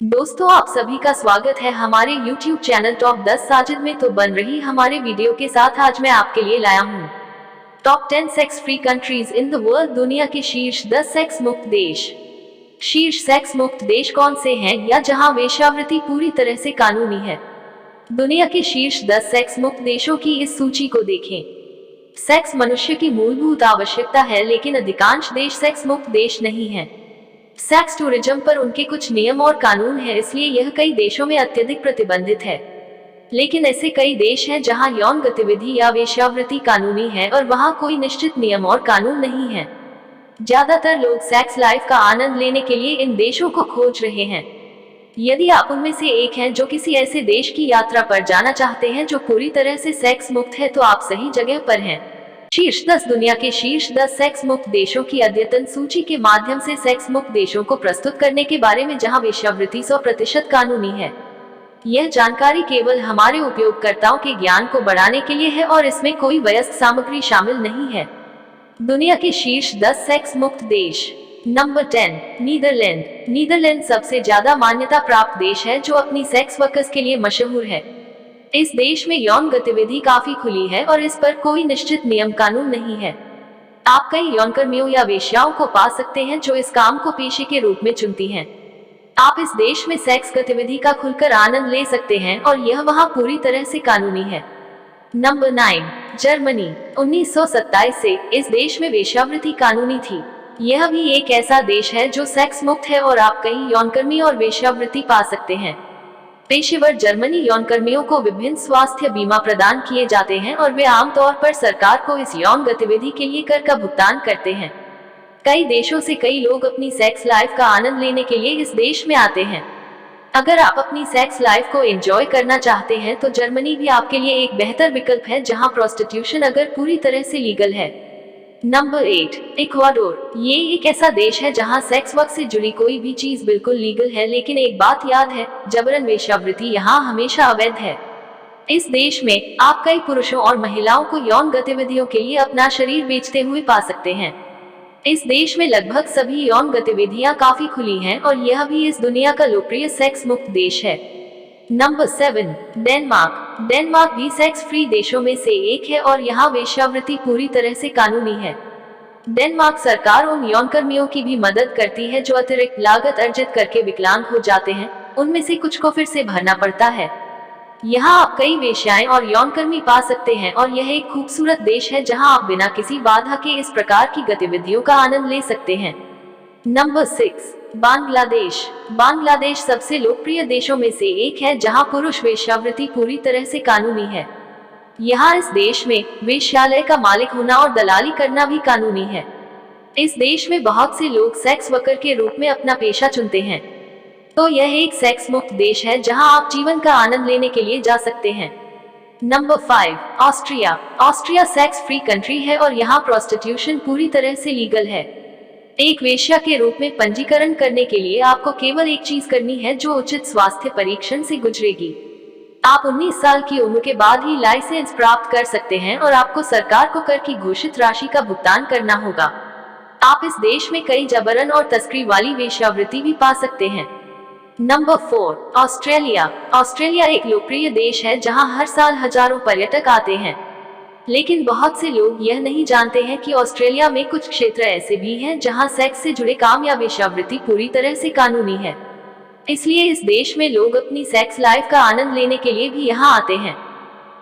दोस्तों, आप सभी का स्वागत है हमारे YouTube चैनल टॉप 10 साजिद में। तो बन रही हमारे वीडियो के साथ आज मैं आपके लिए लाया हूँ top 10 sex free countries in the world. दुनिया के शीर्ष 10 सेक्स मुक्त देश। शीर्ष सेक्स मुक्त देश कौन से हैं या जहां वेश्यावृत्ति पूरी तरह से कानूनी है। दुनिया के शीर्ष 10 सेक्स मुक्त देशों की इस सूची को देखें। सेक्स मनुष्य की मूलभूत आवश्यकता है, लेकिन अधिकांश देश सेक्स मुक्त देश नहीं हैं। सेक्स टूरिज्म पर उनके कुछ नियम और कानून हैं, इसलिए यह कई देशों में अत्यधिक प्रतिबंधित है। लेकिन ऐसे कई देश हैं जहां यौन गतिविधि या वेश्यावृत्ति कानूनी है और वहां कोई निश्चित नियम और कानून नहीं है। ज्यादातर लोग सेक्स लाइफ का आनंद लेने के लिए इन देशों को खोज रहे हैं। यदि आप उनमें से एक हैं जो किसी ऐसे देश की यात्रा पर जाना चाहते हैं जो पूरी तरह से सेक्स मुक्त है, तो आप सही जगह पर हैं। शीर्ष 10। दुनिया के शीर्ष 10 सेक्स मुक्त देशों की अद्यतन सूची के माध्यम से सेक्स मुक्त देशों को प्रस्तुत करने के बारे में जहां वेश्यावृत्ति 100% कानूनी है। यह जानकारी केवल हमारे उपयोगकर्ताओं के ज्ञान को बढ़ाने के लिए है और इसमें कोई वयस्क सामग्री शामिल नहीं है। दुनिया के शीर्ष 10 सेक्स मुक्त देश। Number 10, Netherlands. नीदरलैंड सबसे ज्यादा मान्यता प्राप्त देश है जो अपनी सेक्स वर्कर्स के लिए मशहूर है। इस देश में यौन गतिविधि काफी खुली है और इस पर कोई निश्चित नियम कानून नहीं है। आप कई यौनकर्मियों या वेश्याओं को पा सकते हैं जो इस काम को पेशे के रूप में चुनती हैं। आप इस देश में सेक्स गतिविधि का खुलकर आनंद ले सकते हैं और यह वहां पूरी तरह से कानूनी है। Number 9, Germany. 1927 से इस देश में वेश्यावृत्ति कानूनी थी। यह भी एक ऐसा देश है जो सेक्स मुक्त है और आप कई यौनकर्मी और वेश्यावृत्ति पा सकते हैं। पेशेवर जर्मनी यौनकर्मियों को विभिन्न स्वास्थ्य बीमा प्रदान किए जाते हैं और वे आमतौर पर सरकार को इस यौन गतिविधि के लिए कर का भुगतान करते हैं। कई देशों से कई लोग अपनी सेक्स लाइफ का आनंद लेने के लिए इस देश में आते हैं। अगर आप अपनी सेक्स लाइफ को एंजॉय करना चाहते हैं तो जर्मनी भी आपके लिए एक बेहतर विकल्प है, जहां प्रोस्टिट्यूशन अगर पूरी तरह से लीगल है। Number 8, Ecuador. ये एक ऐसा देश है जहां सेक्स वर्क से जुड़ी कोई भी चीज बिल्कुल लीगल है, लेकिन एक बात याद है, जबरन वेश्यावृत्ति यहाँ हमेशा अवैध है। इस देश में आप कई पुरुषों और महिलाओं को यौन गतिविधियों के लिए अपना शरीर बेचते हुए पा सकते हैं। इस देश में लगभग सभी यौन गतिविधियां काफी खुली हैं और यह भी इस दुनिया का लोकप्रिय सेक्स मुक्त देश है। Number 7, Denmark. डेनमार्क भी सेक्स फ्री देशों में से एक है और यहाँ वेश्यावृत्ति पूरी तरह से कानूनी है। डेनमार्क सरकार उन यौनकर्मियों की भी मदद करती है जो अतिरिक्त लागत अर्जित करके विकलांग हो जाते हैं। उनमें से कुछ को फिर से भरना पड़ता है। यहाँ आप कई वेश्याएं और यौनकर्मी पा सकते हैं और यह एक खूबसूरत देश है जहाँ आप बिना किसी बाधा के इस प्रकार की गतिविधियों का आनंद ले सकते हैं। नंबर 6, बांग्लादेश। बांग्लादेश सबसे लोकप्रिय देशों में से एक है जहां पुरुष वेश्यावृत्ति पूरी तरह से कानूनी है। यहाँ इस देश में वेश्यालय का मालिक होना और दलाली करना भी कानूनी है। इस देश में बहुत से लोग सेक्स वर्कर के रूप में अपना पेशा चुनते हैं। तो यह एक सेक्स मुक्त देश है जहां आप जीवन का आनंद लेने के लिए जा सकते हैं। Number 5, Austria. Austria sex free country है और यहाँ प्रोस्टिट्यूशन पूरी तरह से लीगल है। एक वेश्या के रूप में पंजीकरण करने के लिए आपको केवल एक चीज करनी है, जो उचित स्वास्थ्य परीक्षण से गुजरेगी। आप 19 साल की उम्र के बाद ही लाइसेंस प्राप्त कर सकते हैं और आपको सरकार को कर की घोषित राशि का भुगतान करना होगा। आप इस देश में कई जबरन और तस्करी वाली वेश्यावृत्ति भी पा सकते हैं। Number 4, Australia. ऑस्ट्रेलिया एक लोकप्रिय देश है जहां हर साल हजारों पर्यटक आते हैं। लेकिन बहुत से लोग यह नहीं जानते हैं कि ऑस्ट्रेलिया में कुछ क्षेत्र ऐसे भी हैं जहां सेक्स से जुड़े काम या वेश्यावृत्ति पूरी तरह से कानूनी है। इसलिए इस देश में लोग अपनी सेक्स लाइफ का आनंद लेने के लिए भी यहां आते हैं।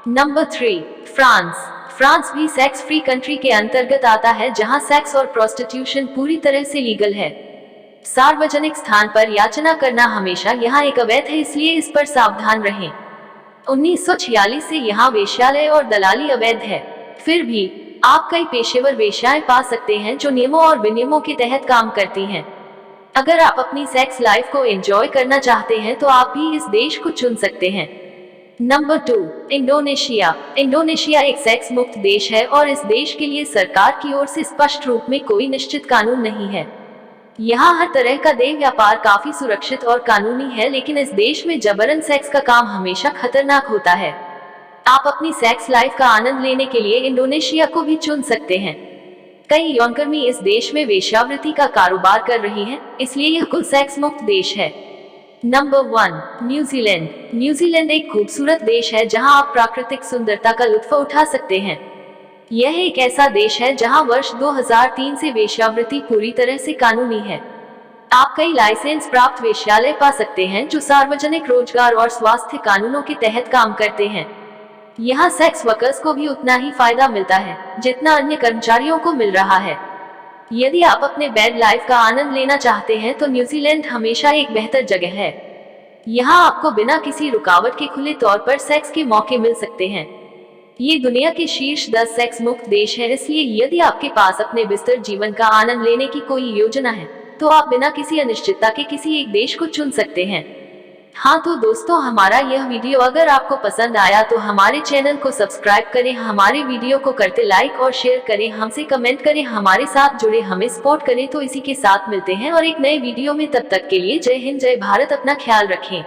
Number 3, France. फ्रांस भी सेक्स फ्री कंट्री के अंतर्गत आता है जहां सेक्स और प्रोस्टिट्यूशन पूरी तरह से लीगल है। सार्वजनिक स्थान पर याचना करना हमेशा यहाँ एक अवैध है, इसलिए इस पर सावधान रहें। 1946 से यहाँ वेश्यालय और दलाली अवैध है। फिर भी आप कई पेशेवर वेश्याएं पा सकते हैं जो नियमों और विनियमों के तहत काम करती हैं। अगर आप अपनी सेक्स लाइफ को एंजॉय करना चाहते हैं तो आप भी इस देश को चुन सकते हैं। Number 2, Indonesia. इंडोनेशिया एक सेक्स मुक्त देश है और इस देश के लिए सरकार की ओर से स्पष्ट रूप में कोई निश्चित कानून नहीं है। यहाँ हर तरह का देह व्यापार काफी सुरक्षित और कानूनी है, लेकिन इस देश में जबरन सेक्स का काम हमेशा खतरनाक होता है। आप अपनी सेक्स लाइफ का आनंद लेने के लिए इंडोनेशिया को भी चुन सकते हैं। कई यौनकर्मी इस देश में वेश्यावृत्ति का कारोबार कर रही हैं, इसलिए यह कुल सेक्स मुक्त देश है। Number 1, New Zealand. न्यूजीलैंड एक खूबसूरत देश है जहां आप प्राकृतिक सुंदरता का लुत्फ उठा सकते हैं। यह एक ऐसा देश है जहां वर्ष 2003 से वेश्यावृत्ति पूरी तरह से कानूनी है। आप कई लाइसेंस प्राप्त वेश्यालय पा सकते हैं जो सार्वजनिक रोजगार और स्वास्थ्य कानूनों के तहत काम करते हैं। यहाँ सेक्स वर्कर्स को भी उतना ही फायदा मिलता है जितना अन्य कर्मचारियों को मिल रहा है। यदि आप अपने बेड लाइफ का आनंद लेना चाहते हैं तो न्यूजीलैंड हमेशा एक बेहतर जगह है। यहाँ आपको बिना किसी रुकावट के खुले तौर पर सेक्स के मौके मिल सकते हैं। ये दुनिया के शीर्ष 10 सेक्स मुक्त देश है, इसलिए यदि आपके पास अपने बिस्तर जीवन का आनंद लेने की कोई योजना है तो आप बिना किसी अनिश्चितता के किसी एक देश को चुन सकते हैं। हाँ तो दोस्तों, हमारा यह वीडियो अगर आपको पसंद आया तो हमारे चैनल को सब्सक्राइब करें, हमारे वीडियो को करते लाइक और शेयर करें, हमसे कमेंट करें, हमारे साथ जुड़े, हमें सपोर्ट करें। तो इसी के साथ मिलते हैं और एक नए वीडियो में, तब तक के लिए जय हिंद, जय भारत, अपना ख्याल रखें।